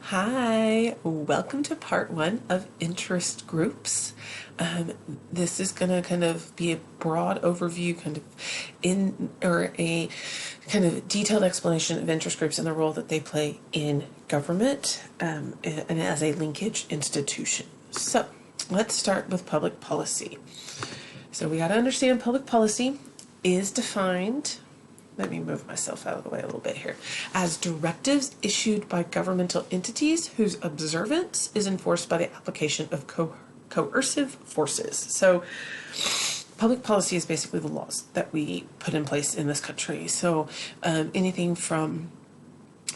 Hi, welcome to part one of interest groups. This is going to kind of be a broad overview, a kind of detailed explanation of interest groups and the role that they play in government and as a linkage institution. So let's start with public policy. So we got to understand public policy is defined. Let me move myself out of the way a little bit here. As directives issued by governmental entities whose observance is enforced by the application of coercive forces. So public policy is basically the laws that we put in place in this country. So anything from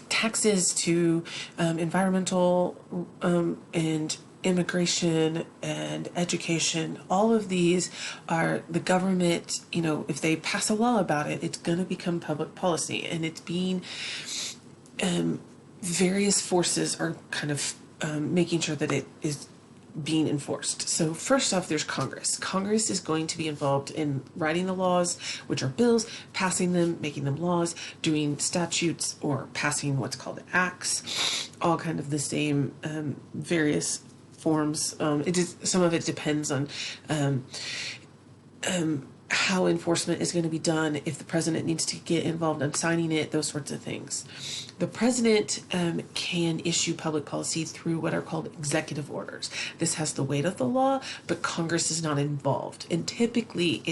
taxes to environmental and immigration and education, all of these are the government, if they pass a law about it, it's going to become public policy, and it's being, various forces are kind of making sure that it is being enforced. So first off, there's Congress. Congress is going to be involved in writing the laws, which are bills, passing them, making them laws, doing statutes, or passing what's called acts, all kind of the same various forms. Some of it depends on how enforcement is going to be done, if the president needs to get involved in signing it, those sorts of things. The president can issue public policy through what are called executive orders. This has the weight of the law, but Congress is not involved. And typically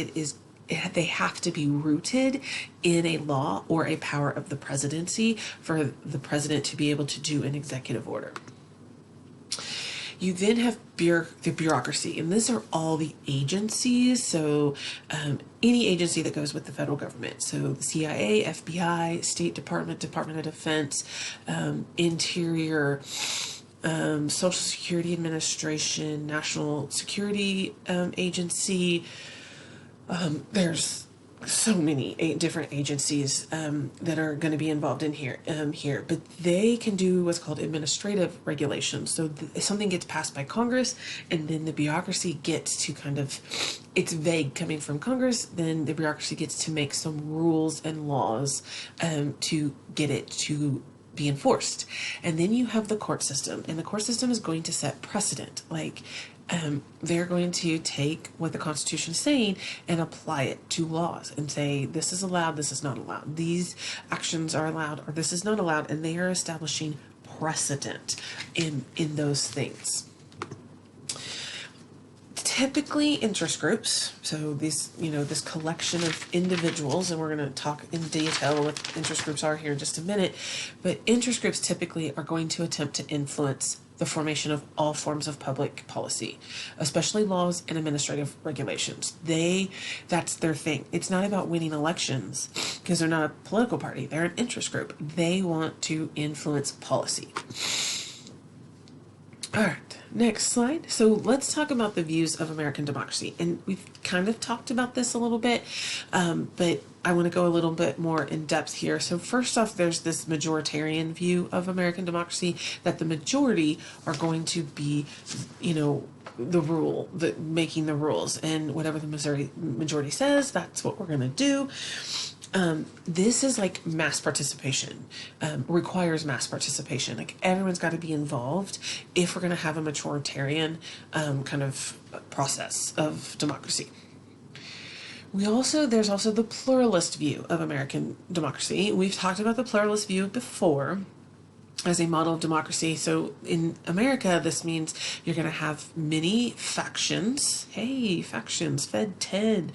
they have to be rooted in a law or a power of the presidency for the president to be able to do an executive order. You then have the bureaucracy, and these are all the agencies. So any agency that goes with the federal government. So the CIA, FBI, State Department, Department of Defense, Interior, Social Security Administration, National Security Agency. There's so many different agencies that are going to be involved in here, but they can do what's called administrative regulations. So if something gets passed by Congress, and then the bureaucracy gets to it's vague coming from Congress, then the bureaucracy gets to make some rules and laws to get it to be enforced. And then you have the court system, and the court system is going to set precedent. They're going to take what the Constitution is saying and apply it to laws and say, this is allowed, this is not allowed. These actions are allowed, or this is not allowed, and they are establishing precedent in those things. Typically interest groups, so these, this collection of individuals, and we're going to talk in detail what interest groups are here in just a minute, but interest groups typically are going to attempt to influence the formation of all forms of public policy, especially laws and administrative regulations. That's their thing. It's not about winning elections, because they're not a political party. They're an interest group. They want to influence policy. All right, next slide. So let's talk about the views of American democracy. And we've kind of talked about this a little bit, but I want to go a little bit more in depth here. So first off, there's this majoritarian view of American democracy, that the majority are going to be, the rule, making the rules, and whatever the majority says, that's what we're going to do. This is like mass participation, requires mass participation. Like everyone's got to be involved if we're going to have a majoritarian kind of process of democracy. There's also the pluralist view of American democracy. We've talked about the pluralist view before as a model of democracy. So in America, this means you're going to have many factions. Hey, factions, Fed 10.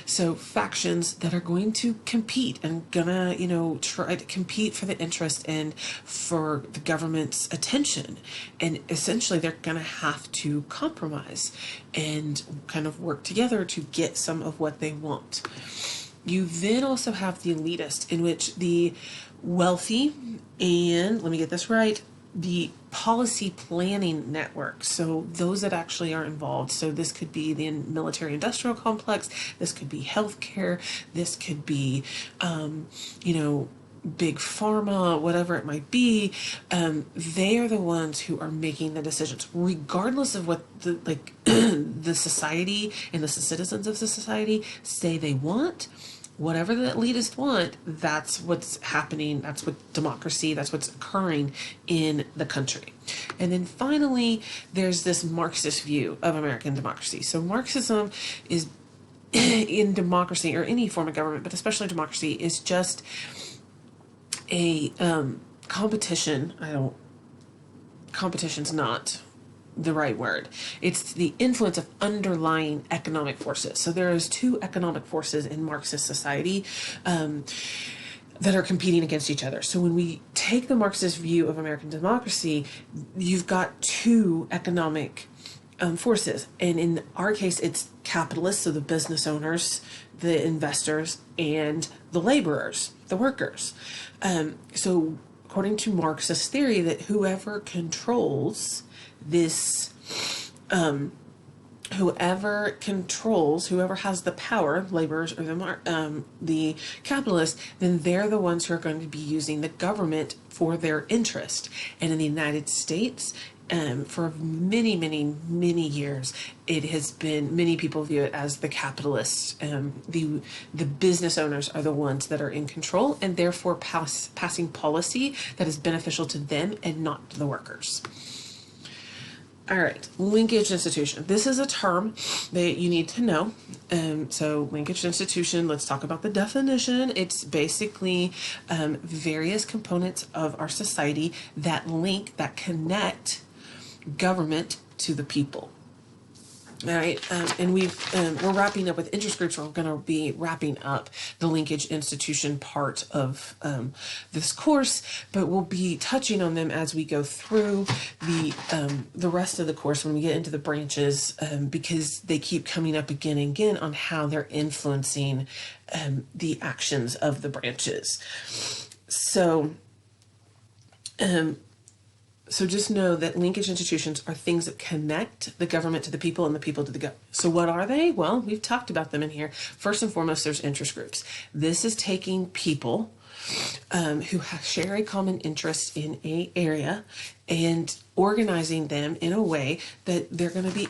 So factions that are going to compete and gonna, try to compete for the interest and for the government's attention. And essentially they're going to have to compromise and kind of work together to get some of what they want. You then also have the elitist, in which the wealthy and, let me get this right, the policy planning network. So those that actually are involved. So this could be the military industrial complex. This could be healthcare. This could be, big pharma, whatever it might be. They are the ones who are making the decisions, regardless of what the society and the citizens of the society say they want. whatever the elitists want, that's what's happening. That's what democracy, that's what's occurring in the country. And then finally, there's this Marxist view of American democracy. So Marxism is in democracy, or any form of government, but especially democracy, is just a competition. Competition's not the right word. It's the influence of underlying economic forces. So there is two economic forces in Marxist society that are competing against each other. So when we take the Marxist view of American democracy, you've got two economic forces. And in our case, it's capitalists, so the business owners, the investors, and the laborers, the workers. So according to Marxist theory, that whoever controls this, whoever has the power, laborers or the capitalists, then they're the ones who are going to be using the government for their interest. And in the United States, for many, many, many years, it has been, many people view it as the capitalists. The business owners are the ones that are in control, and therefore passing policy that is beneficial to them and not to the workers. All right, linkage institution. This is a term that you need to know. So linkage institution, let's talk about the definition. It's basically various components of our society that connect government to the people. All right, and we're wrapping up with interest groups. We're going to be wrapping up the linkage institution part of this course, but we'll be touching on them as we go through the rest of the course when we get into the branches, because they keep coming up again and again on how they're influencing the actions of the branches. So just know that linkage institutions are things that connect the government to the people and the people to the government. So what are they? Well, we've talked about them in here. First and foremost, there's interest groups. This is taking people who share a common interest in an area and organizing them in a way that they're going to be,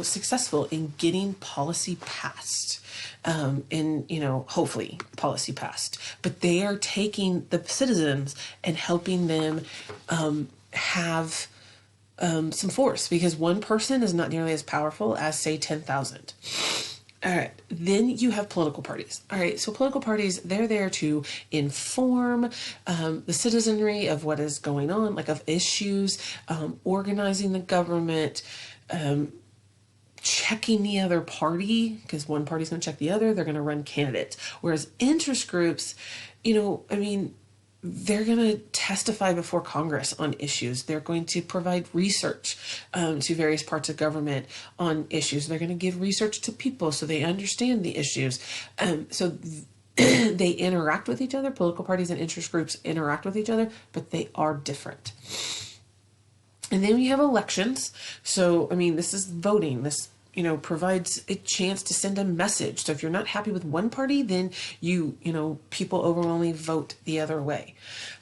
successful in getting policy passed. Hopefully policy passed. But they are taking the citizens and helping them have some force, because one person is not nearly as powerful as, say, 10,000. All right, then you have political parties. All right, so political parties, they're there to inform the citizenry of what is going on, like of issues, organizing the government, checking the other party, because one party's going to check the other. They're going to run candidates. Whereas interest groups, they're going to testify before Congress on issues. They're going to provide research to various parts of government on issues. They're going to give research to people so they understand the issues. So they interact with each other. Political parties and interest groups interact with each other, but they are different. And then we have elections. So, this is voting. This provides a chance to send a message. So if you're not happy with one party, then people overwhelmingly vote the other way.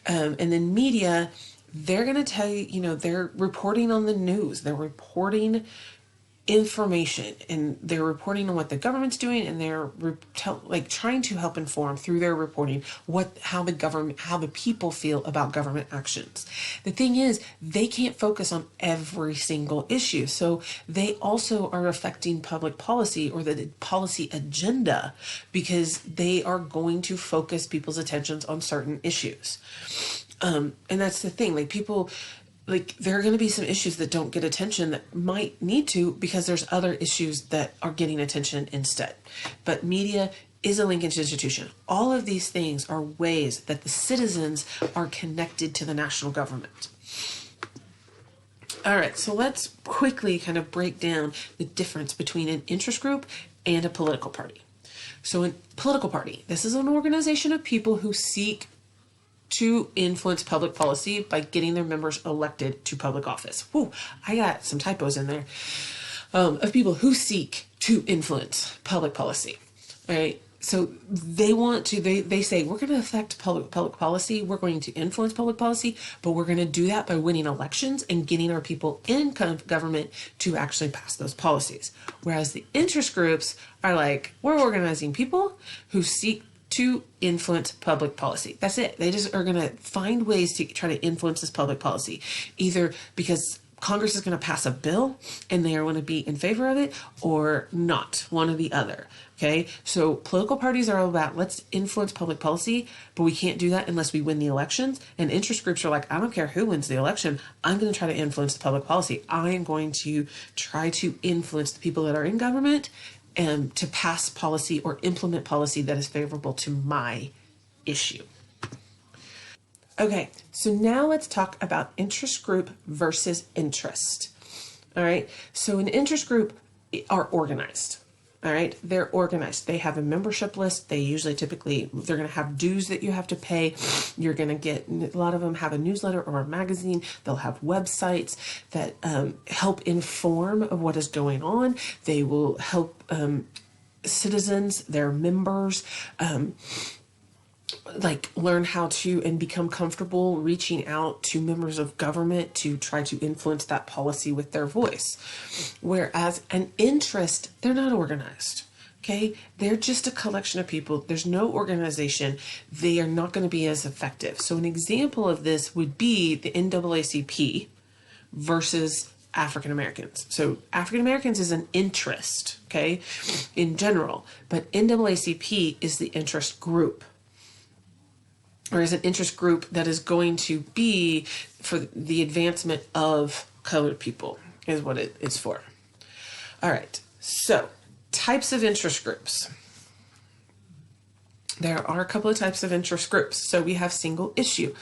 And then media, they're going to tell you, they're reporting on the news. They're reporting information, and they're reporting on what the government's doing, and they're trying to help inform through their reporting how the people feel about government actions. The thing is, they can't focus on every single issue, so they also are affecting public policy or the policy agenda, because they are going to focus people's attentions on certain issues. And that's the thing, there are going to be some issues that don't get attention that might need to, because there's other issues that are getting attention instead. But media is a linkage institution. All of these things are ways that the citizens are connected to the national government. All right, so let's quickly kind of break down the difference between an interest group and a political party. So a political party, this is an organization of people who seek to influence public policy by getting their members elected to public office. Whoa, I got some typos in there. Of people who seek to influence public policy. All right. So they want to, they say, we're going to affect public policy. We're going to influence public policy, but we're going to do that by winning elections and getting our people in government to actually pass those policies. Whereas the interest groups are like, we're organizing people who seek to influence public policy. That's it. They just are going to find ways to try to influence this public policy, either because Congress is going to pass a bill and they are going to be in favor of it, or not, one or the other. Okay, so political parties are all about, let's influence public policy, but we can't do that unless we win the elections. And interest groups are like, I don't care who wins the election, I'm going to try to influence the public policy. I am going to try to influence the people that are in government and to pass policy or implement policy that is favorable to my issue. Okay, so now let's talk about interest group versus interest. All right, so an interest group are organized. All right, they're organized. They have a membership list. They usually they're going to have dues that you have to pay. You're going to get, a lot of them have a newsletter or a magazine. They'll have websites that help inform of what is going on. They will help citizens, their members, like learn how to and become comfortable reaching out to members of government to try to influence that policy with their voice. Whereas an interest, they're not organized. Okay, they're just a collection of people. There's no organization. They are not going to be as effective. So an example of this would be the NAACP versus African Americans. So African Americans is an interest, okay, in general, but NAACP is the interest group, or is an interest group that is going to be for the advancement of colored people, is what it is for. All right, so types of interest groups. There are a couple of types of interest groups. So we have single issue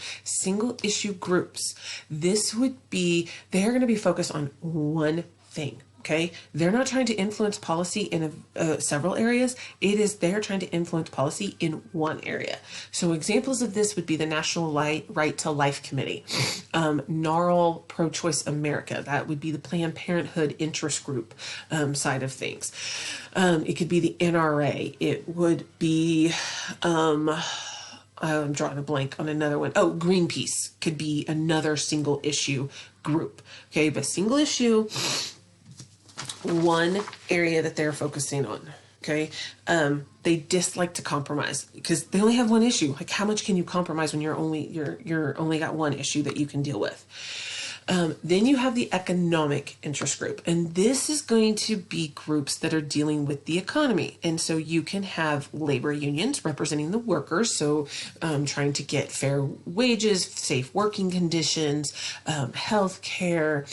groups. This would be, they're going to be focused on one thing. Okay, they're not trying to influence policy in several areas. They're trying to influence policy in one area. So examples of this would be the National Right to Life Committee, NARAL Pro-Choice America. That would be the Planned Parenthood interest group side of things. It could be the NRA. It would be, I'm drawing a blank on another one. Oh, Greenpeace could be another single issue group. Okay, but single issue, one area that they're focusing on. Okay, they dislike to compromise because they only have one issue. Like, how much can you compromise when you're only got one issue that you can deal with? Then you have the economic interest group, and this is going to be groups that are dealing with the economy. And so you can have labor unions representing the workers, so trying to get fair wages, safe working conditions, health care,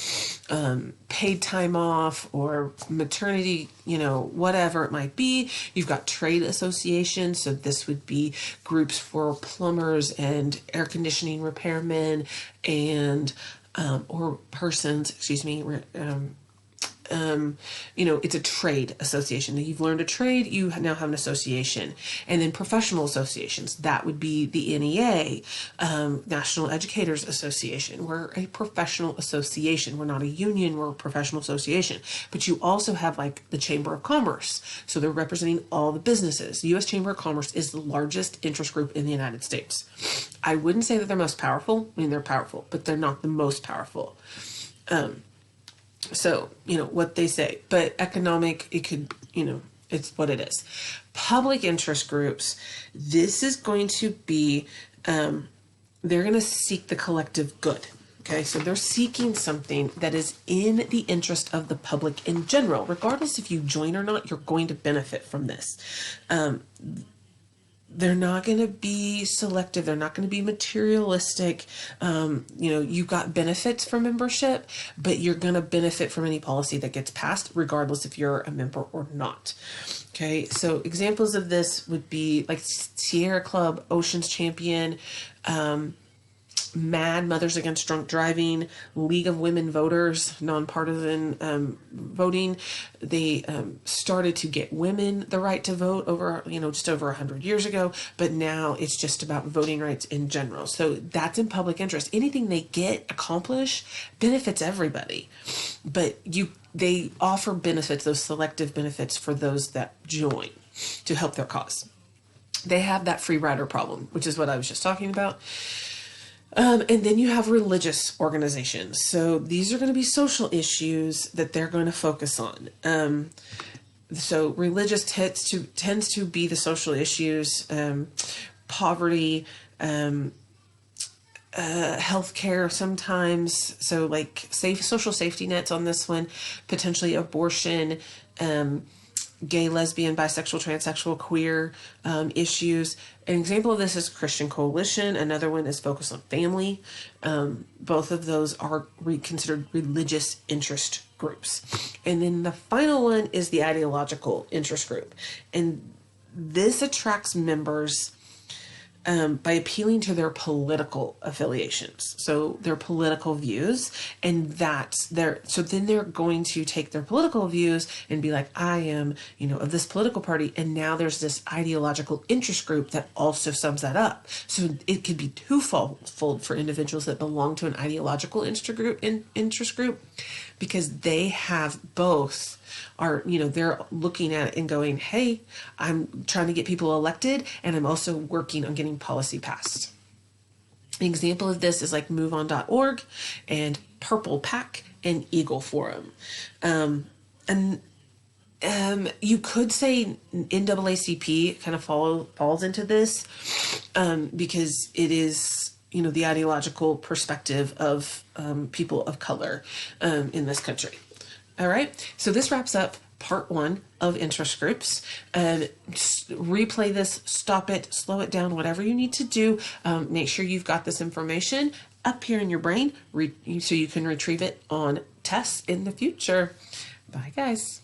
paid time off, or maternity, whatever it might be. You've got trade associations, so this would be groups for plumbers and air conditioning repairmen and or persons, it's a trade association. You've learned a trade, you now have an association. And then professional associations, that would be the NEA, National Educators Association. We're a professional association. We're not a union, we're a professional association. But you also have like the Chamber of Commerce. So they're representing all the businesses. The U.S. Chamber of Commerce is the largest interest group in the United States. I wouldn't say that they're most powerful. I mean, they're powerful, but they're not the most powerful. So, what they say, but economic, it could, it's what it is. Public interest groups, this is going to be, they're going to seek the collective good. Okay, so they're seeking something that is in the interest of the public in general. Regardless if you join or not, you're going to benefit from this. They're not going to be selective. They're not going to be materialistic. You got benefits from membership, but you're going to benefit from any policy that gets passed, regardless if you're a member or not. Okay, so examples of this would be like Sierra Club, Oceans Champion, MAD, Mothers Against Drunk Driving, League of Women Voters, nonpartisan voting. They started to get women the right to vote just over 100 years ago, but now it's just about voting rights in general. So that's in public interest. Anything they get accomplished benefits everybody, but they offer benefits, those selective benefits for those that join to help their cause. they have that free rider problem, which is what I was just talking about. And then you have religious organizations. So these are going to be social issues that they're going to focus on. So religious tends to be the social issues, poverty, healthcare sometimes. So like social safety nets on this one, potentially abortion, gay, lesbian, bisexual, transsexual, queer issues. An example of this is Christian Coalition. Another one is focused on family. Both of those are considered religious interest groups. And then the final one is the ideological interest group. And this attracts members by appealing to their political affiliations, so their political views, and so then they're going to take their political views and be like, I am, of this political party, and now there's this ideological interest group that also sums that up. So it could be twofold for individuals that belong to an ideological interest group, because they have both. They're looking at it and going, hey, I'm trying to get people elected, and I'm also working on getting policy passed. An example of this is like MoveOn.org and Purple Pack and Eagle Forum. You could say NAACP kind of falls into this because it is, the ideological perspective of people of color in this country. All right, so this wraps up part 1 of interest groups. Replay this, stop it, slow it down, whatever you need to do. Make sure you've got this information up here in your brain so you can retrieve it on tests in the future. Bye, guys.